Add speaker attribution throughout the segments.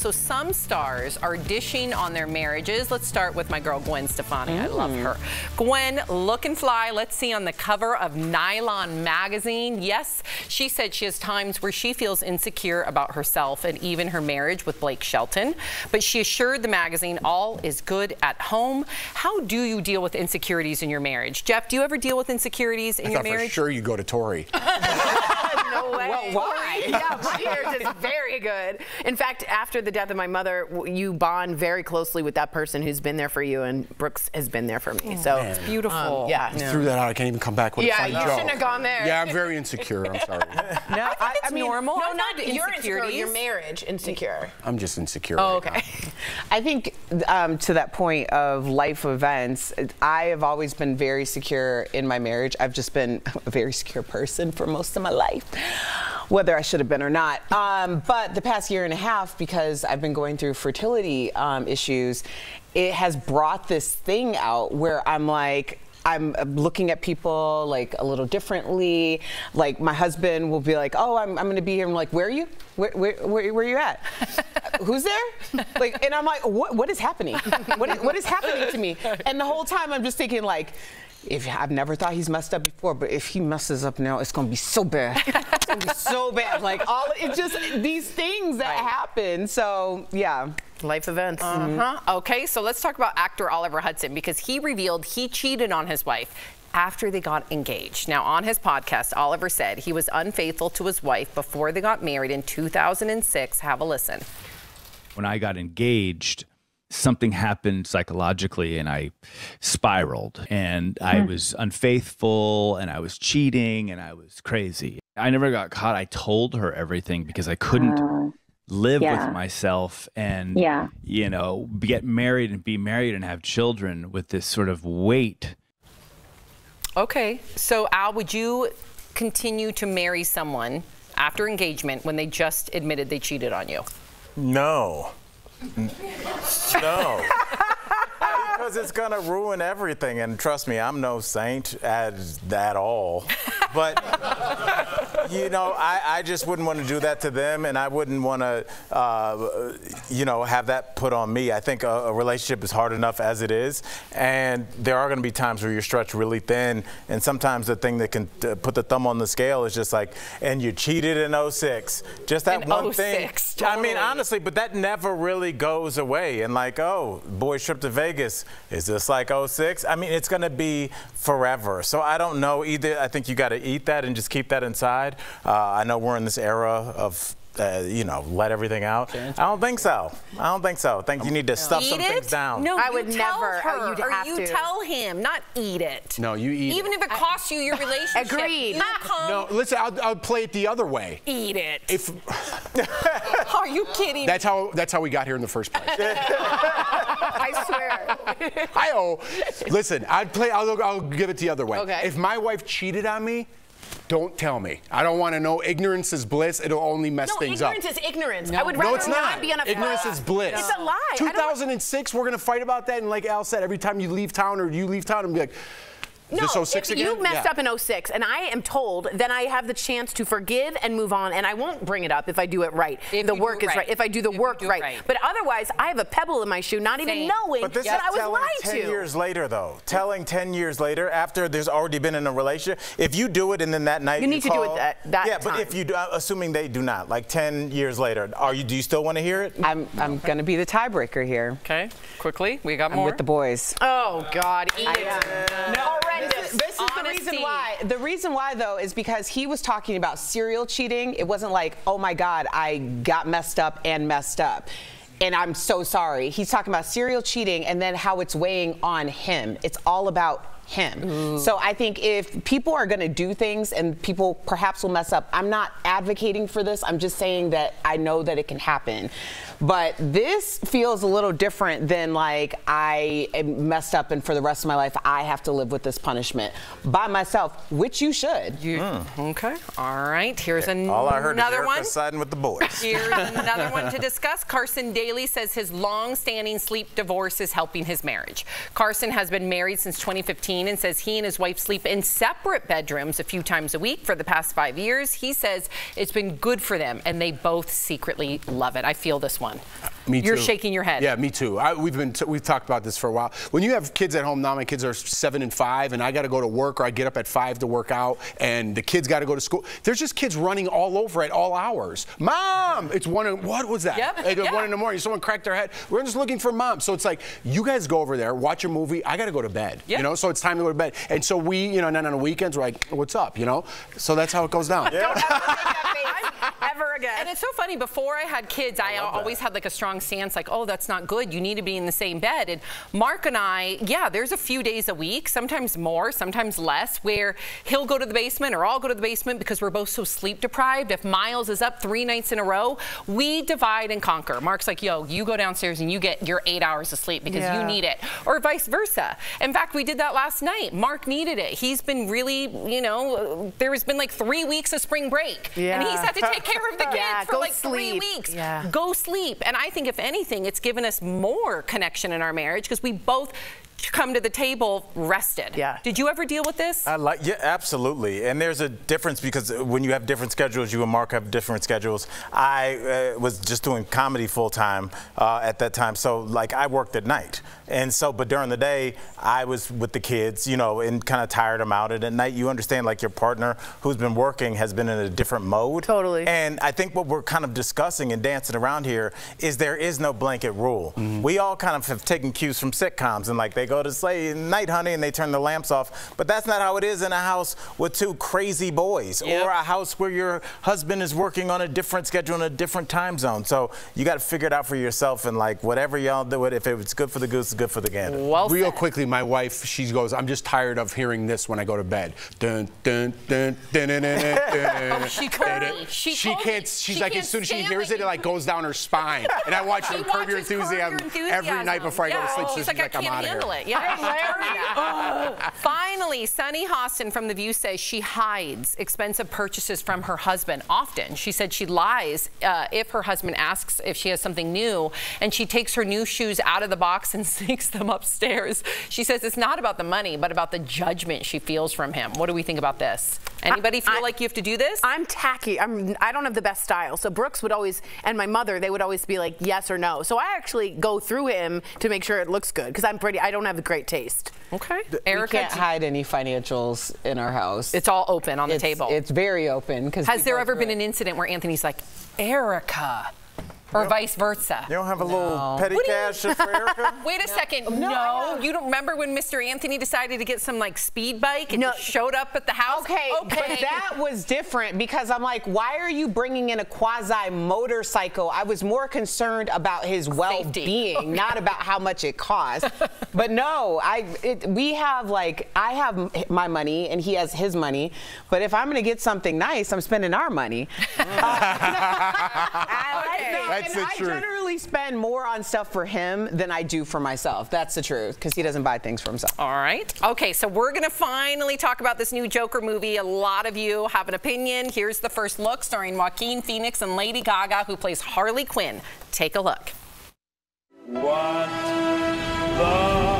Speaker 1: So some stars are dishing on their marriages. Let's start with my girl, Gwen Stefani. I love her. Gwen, looking fly. Let's see on the cover of Nylon magazine. Yes, she said she has times where she feels insecure about herself and even her marriage with Blake Shelton. But she assured the magazine all is good at home. How do you deal with insecurities in your marriage? Jeff, do you ever deal with insecurities in your marriage?
Speaker 2: For sure you go to Tori.
Speaker 3: No way.
Speaker 2: Well, why?
Speaker 3: Yeah, my marriage is very good. In fact, after the death of my mother, you bond very closely with that person who's been there for you, and Brooks has been there for me. So
Speaker 1: it's beautiful.
Speaker 3: Yeah.
Speaker 2: You threw that out. I can't even come back with a funny joke.
Speaker 3: You shouldn't have gone there.
Speaker 2: Yeah, I'm very insecure. I'm sorry.
Speaker 1: No, I mean, normal.
Speaker 3: No, not your
Speaker 1: insecurities.
Speaker 3: your marriage insecure.
Speaker 2: I'm just insecure.
Speaker 3: Oh,
Speaker 2: right
Speaker 3: okay.
Speaker 2: now.
Speaker 4: I think to that point of life events, I have always been very secure in my marriage. I've just been a very secure person for most of my life, whether I should have been or not. But the past year and a half, because I've been going through fertility issues, it has brought this thing out where I'm like, I'm looking at people like a little differently. Like my husband will be like, "Oh, I'm going to be here." I'm like, "Where are you? Where are you at? Who's there?" Like, and I'm like, "What is happening? What is happening to me?" And the whole time I'm just thinking like, I've never thought he's messed up before, but if he messes up now, it's gonna be so bad. It's gonna be so bad. Like it's just these things that happen. So yeah.
Speaker 3: Life events.
Speaker 1: Okay, so let's talk about actor Oliver Hudson, because he revealed he cheated on his wife after they got engaged. Now, on his podcast, Oliver said he was unfaithful to his wife before they got married in 2006. Have a listen.
Speaker 5: When I got engaged, something happened psychologically and I spiraled, and I was unfaithful and I was cheating and I was crazy. I never got caught. I told her everything because I couldn't live with myself and, you know, get married and be married and have children with this sort of weight.
Speaker 1: Okay, so Al, would you continue to marry someone after engagement when they just admitted they cheated on you?
Speaker 6: No. No. Because it's going to ruin everything. And trust me, I'm no saint at all. But, you know, I just wouldn't want to do that to them, and I wouldn't want to, you know, have that put on me. I think a relationship is hard enough as it is, and there are going to be times where you're stretched really thin, and sometimes the thing that can put the thumb on the scale is just like, and you cheated in 06. Just that one thing.
Speaker 1: Totally.
Speaker 6: I mean, honestly, but that never really goes away. And like, oh, boys trip to Vegas, is this like 06? I mean, it's going to be forever. So I don't know either. I think you got to eat that and just keep that inside. I know we're in this era of, you know, let everything out. I don't think so. I don't think so. I think you need to stuff some things down.
Speaker 1: No,
Speaker 3: I would never.
Speaker 1: Her,
Speaker 3: You'd
Speaker 1: or
Speaker 3: have
Speaker 1: you
Speaker 3: to.
Speaker 1: tell him, not eat it.
Speaker 2: No, you eat
Speaker 1: Even if it costs you your relationship.
Speaker 3: Agreed.
Speaker 1: You come,
Speaker 2: No, listen, I'll play it the other way.
Speaker 1: eat it.
Speaker 2: If
Speaker 1: Are you kidding?
Speaker 2: that's how we got here in the first place.
Speaker 3: I swear.
Speaker 2: Listen, I'll give it the other way.
Speaker 3: Okay.
Speaker 2: If my wife cheated on me, don't tell me. I don't want to know. Ignorance is bliss. It'll only mess things up.
Speaker 3: Ignorance is ignorance.
Speaker 1: No.
Speaker 3: I would
Speaker 2: No,
Speaker 3: rather
Speaker 2: it's not.
Speaker 3: be on a
Speaker 2: Ignorance is bliss.
Speaker 3: It's a lie.
Speaker 2: 2006, we're going to fight about that. And like Al said, every time you leave town or you leave town, and be like,
Speaker 3: No,
Speaker 2: is this 06
Speaker 3: if
Speaker 2: again?
Speaker 3: you messed up in 06 and I am told, then I have the chance to forgive and move on, and I won't bring it up if I do it right. If the work is right. If I do the work right. But otherwise, I have a pebble in my shoe, not even knowing
Speaker 6: But this
Speaker 3: that
Speaker 6: is
Speaker 3: I was
Speaker 6: telling
Speaker 3: lied
Speaker 6: 10
Speaker 3: to.
Speaker 6: years later, though. Telling 10 years later, after there's already been in a relationship, if you do it and then that night
Speaker 3: You need to do it that
Speaker 6: yeah,
Speaker 3: time.
Speaker 6: but if you do, assuming they do not, like 10 years later, do you still want to hear it?
Speaker 4: I'm going to be the tiebreaker here.
Speaker 1: Okay, quickly, we got
Speaker 4: I'm
Speaker 1: more.
Speaker 4: with the boys.
Speaker 3: Oh, God. Eat it.
Speaker 4: No,
Speaker 3: horrendous.
Speaker 4: This is the reason why. The reason why, though, is because he was talking about serial cheating. It wasn't like, oh my God, I got messed up and messed up, and I'm so sorry. He's talking about serial cheating and then how it's weighing on him. It's all about him. So I think if people are going to do things and people perhaps will mess up, I'm not advocating for this. I'm just saying that I know that it can happen. But this feels a little different than like I am messed up and for the rest of my life I have to live with this punishment by myself, which you should.
Speaker 1: Okay. All right. Here's
Speaker 6: All I heard is
Speaker 1: another
Speaker 6: Erica
Speaker 1: one.
Speaker 6: siding with the boys.
Speaker 1: Here's another one to discuss. Carson Daly says his long-standing sleep divorce is helping his marriage. Carson has been married since 2015 14 and says he and his wife sleep in separate bedrooms a few times a week for the past 5 years. He says it's been good for them, and they both secretly love it. I feel this one.
Speaker 2: Me too.
Speaker 1: You're shaking your head.
Speaker 2: Yeah, me too. We've talked about this for a while. When you have kids at home now, my kids are 7 and 5, and I got to go to work, or I get up at 5 to work out, and the kids got to go to school. There's just kids running all over at all hours. Mom, it's what was that?
Speaker 1: Yep.
Speaker 2: At 1 in the morning, someone cracked their head. We're just looking for mom. So it's like, you guys go over there, watch a movie. I got to go to bed.
Speaker 1: Yep.
Speaker 2: You know, so it's time to go to bed. And so we, you know, and then on the weekends we're like, what's up? You know, so that's how it goes down.
Speaker 3: Yeah. Don't ever make that face ever again.
Speaker 1: And it's so funny. Before I had kids, I always had like a strong stance, like, oh, that's not good. You need to be in the same bed. And Mark and I, yeah, there's a few days a week, sometimes more, sometimes less, where he'll go to the basement or I'll go to the basement because we're both so sleep deprived. If Miles is up 3 nights in a row, we divide and conquer. Mark's like, yo, you go downstairs and you get your 8 hours of sleep because you need it, or vice versa. In fact, we did that last night. Mark needed it. He's been really, you know, there's been like 3 weeks of spring break, and he's had to take care of the kids for like 3 weeks. Go sleep. And I think if anything, it's given us more connection in our marriage because we both come to the table rested. Yeah. Did you ever deal with this?
Speaker 6: Yeah, absolutely. And there's a difference because when you have different schedules, you and Mark have different schedules. I was just doing comedy full time at that time, so like I worked at night. And so, but during the day, I was with the kids, you know, and kind of tired them out. And at night, you understand, like your partner who's been working has been in a different mode. Totally. And I think what we're kind of discussing and dancing around here is there is no blanket rule. We all kind of have taken cues from sitcoms, and like they go to say night, honey, and they turn the lamps off. But that's not how it is in a house with 2 crazy boys, or a house where your husband is working on a different schedule in a different time zone. So you got to figure it out for yourself, and like whatever y'all do it, if it's good for the goose, it's good for the gander.
Speaker 2: Well said. Real quickly, my wife, she goes, I'm just tired of hearing this when I go to bed. Dun, dun, dun, dun, dun, dun, dun.
Speaker 1: Oh, she told me.
Speaker 2: She can't, she's like, as soon as she hears it, it like goes down her spine. And I watch her in Curb Your Enthusiasm every night before I go to sleep. So she's like, I'm out of here.
Speaker 1: Yeah. Finally, Sunny Hostin from The View says she hides expensive purchases from her husband often. She said she lies if her husband asks if she has something new, and she takes her new shoes out of the box and sneaks them upstairs. She says it's not about the money, but about the judgment she feels from him. What do we think about this? Anybody feel like you have to do this?
Speaker 3: I'm tacky. I don't have the best style. So Brooks would always, and my mother, they would always be like yes or no. So I actually go through him to make sure it looks good because I don't have a great taste.
Speaker 1: Okay.
Speaker 4: Erica, we can't hide any financials in our house.
Speaker 1: It's all open on the table.
Speaker 4: It's very open.
Speaker 1: Has there ever been an incident where Anthony's like, Erica? Or vice versa.
Speaker 6: You don't have a little petty cash for Erica?
Speaker 1: Wait a second. No. You don't remember when Mr. Anthony decided to get some like speed bike and just showed up at the house?
Speaker 4: Okay. But that was different because I'm like, why are you bringing in a quasi motorcycle? I was more concerned about his well-being, not about how much it costs. But no, I have my money and he has his money. But if I'm going to get something nice, I'm spending our money.
Speaker 2: That's the truth.
Speaker 4: I generally spend more on stuff for him than I do for myself. That's the truth, because he doesn't buy things for himself.
Speaker 1: All right. Okay, so we're going to finally talk about this new Joker movie. A lot of you have an opinion. Here's the first look, starring Joaquin Phoenix and Lady Gaga, who plays Harley Quinn. Take a look.
Speaker 7: What the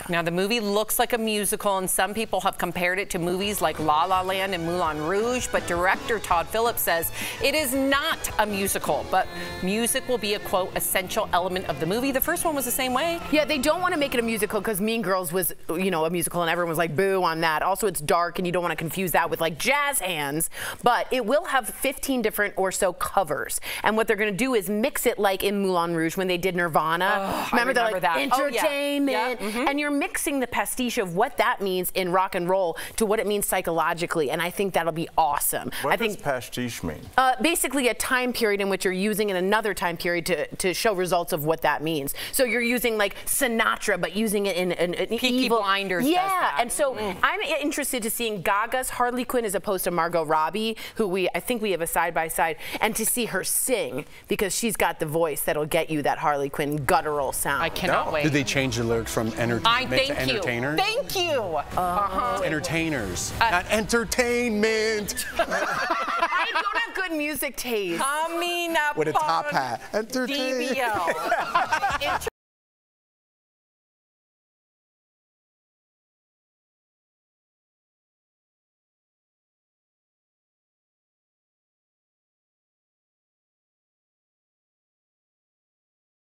Speaker 1: Now, the movie looks like a musical, and some people have compared it to movies like La La Land and Moulin Rouge, but director Todd Phillips says it is not a musical, but music will be a, quote, essential element of the movie. The first one was the same way.
Speaker 3: Yeah, they don't want to make it a musical because Mean Girls was, you know, a musical, and everyone was like, boo on that. Also, it's dark, and you don't want to confuse that with, like, jazz hands, but it will have 15 different or so covers, and what they're going to do is mix it like in Moulin Rouge when they did Nirvana.
Speaker 1: Remember
Speaker 3: they're like,
Speaker 1: that.
Speaker 3: entertainment, and you're mixing the pastiche of what that means in rock and roll to what it means psychologically, and I think that'll be awesome.
Speaker 6: What does pastiche mean?
Speaker 3: Basically a time period in which you're using in another time period to show results of what that means. So you're using like Sinatra, but using it in an
Speaker 1: Peaky
Speaker 3: evil.
Speaker 1: Blinders
Speaker 3: Yeah,
Speaker 1: does that.
Speaker 3: and so I'm interested to seeing Gaga's Harley Quinn as opposed to Margot Robbie, who I think we have a side by side, and to see her sing because she's got the voice that'll get you that Harley Quinn guttural sound.
Speaker 1: I cannot wait.
Speaker 2: Did they change the lyrics from entertainment to entertainers?
Speaker 1: Thank you.
Speaker 2: Entertainers, not entertainment.
Speaker 3: I don't have good music taste.
Speaker 1: Coming up
Speaker 2: With a top
Speaker 1: on
Speaker 2: hat. Entertainment.
Speaker 1: DBL.